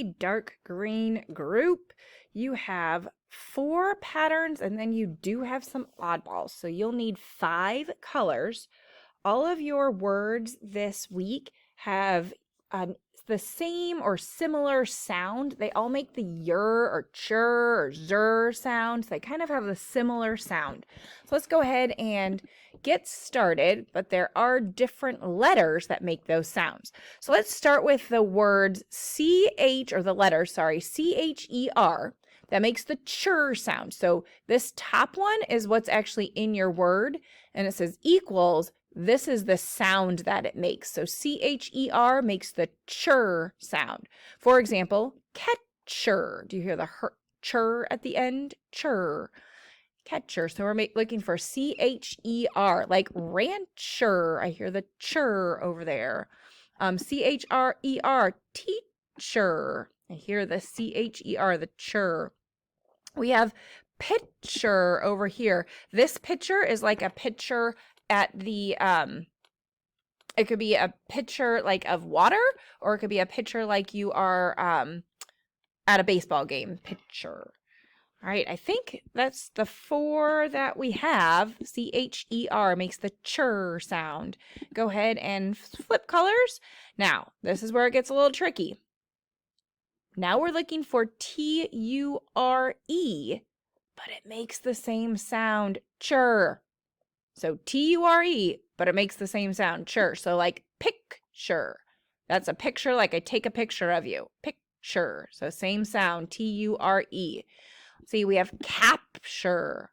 dark green group, you have 4 patterns and then you do have some oddballs. So you'll need 5 colors. All of your words this week have the same or similar sound. They all make the yer or chur or zer sounds. They kind of have a similar sound. So let's go ahead and get started, but there are different letters that make those sounds. So let's start with the words CH, or the letter, sorry, CHER. That makes the chur sound. So this top one is what's actually in your word, and it says equals. This is the sound that it makes. So CHER makes the chur sound. For example, catcher. Do you hear the chur at the end? Chur. Catcher. So we're looking for CHER, like rancher. I hear the chur over there. CHRER, teacher. I hear the CHER, the chur. We have pitcher over here. This pitcher is like a pitcher at the it could be a pitcher like of water, or it could be a pitcher like you are at a baseball game. Pitcher. All right, I think that's the 4 that we have. CHER makes the chur sound. Go ahead and flip colors. Now, this is where it gets a little tricky. Now we're looking for TURE, but it makes the same sound, chur. So TURE, but it makes the same sound, chur. So like picture. That's a picture, like I take a picture of you. Picture. So same sound, TURE. See, we have capture.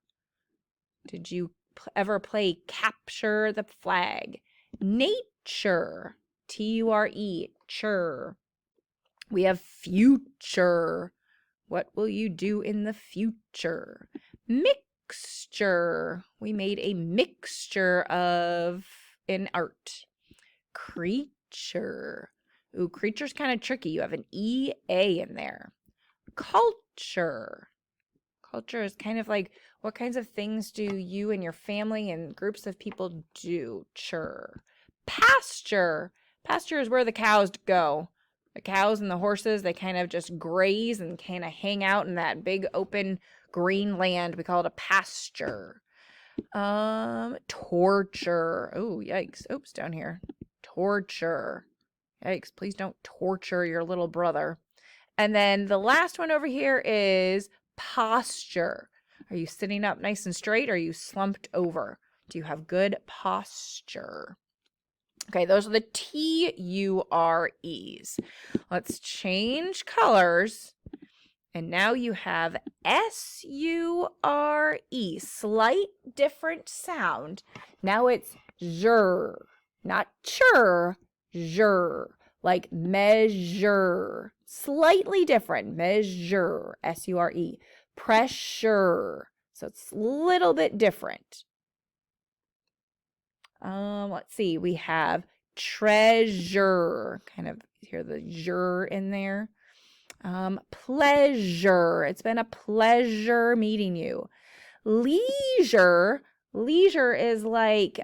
Did you ever play capture the flag? Nature. TURE, chur. We have future. What will you do in the future? Mixture. We made a mixture of in art. Creature. Ooh, creature's kind of tricky. You have an EA in there. Culture. Culture is kind of like, what kinds of things do you and your family and groups of people do? Chur. Pasture. Pasture is where the cows go. The cows and the horses, they kind of just graze and kind of hang out in that big open green land. We call it a pasture. Torture. Oh, yikes. Oops, down here. Torture. Yikes, please don't torture your little brother. And then the last one over here is posture. Are you sitting up nice and straight, or are you slumped over? Do you have good posture? Okay, those are the TUREs. Let's change colors. And now you have SURE, slight different sound. Now it's zher, not chur, zher, like measure. Slightly different, measure, SURE. Pressure, so it's a little bit different. Let's see, we have treasure, kind of hear the "jur" in there. Pleasure, it's been a pleasure meeting you. Leisure, leisure is like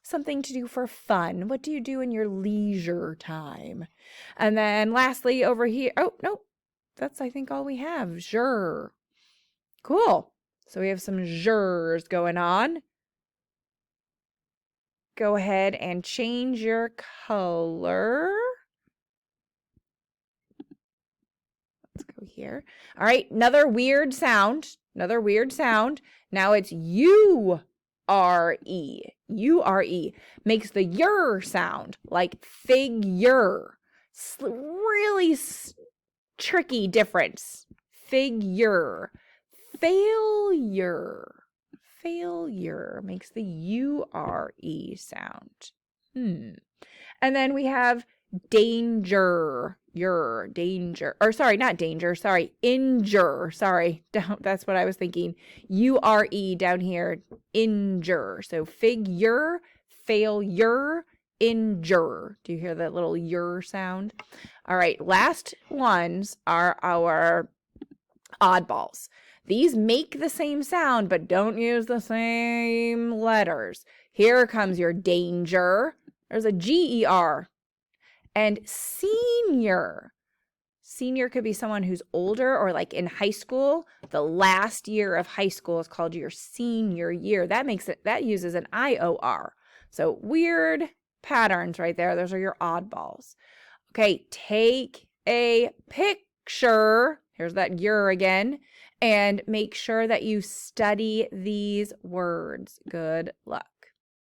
something to do for fun. What do you do in your leisure time? And then lastly over here, oh, no, that's I think all we have, jur. Cool, so we have some jurs going on. Go ahead and change your color. Let's go here. All right, another weird sound. Another weird sound. Now it's URE. URE makes the yer sound, like figure. Really tricky difference. Figure. Failure. Failure makes the URE sound. And then we have danger. Danger. Or sorry, not danger. Sorry, injure. Sorry, that's what I was thinking. URE down here. Injure. So figure, failure, injure. Do you hear that little yer sound? All right, last ones are our oddballs. These make the same sound, but don't use the same letters. Here comes your danger. There's a GER. And senior. Senior could be someone who's older, or like in high school, the last year of high school is called your senior year. That uses an IOR. So weird patterns right there. Those are your oddballs. Okay, take a picture. Here's that your again. And make sure that you study these words. Good luck.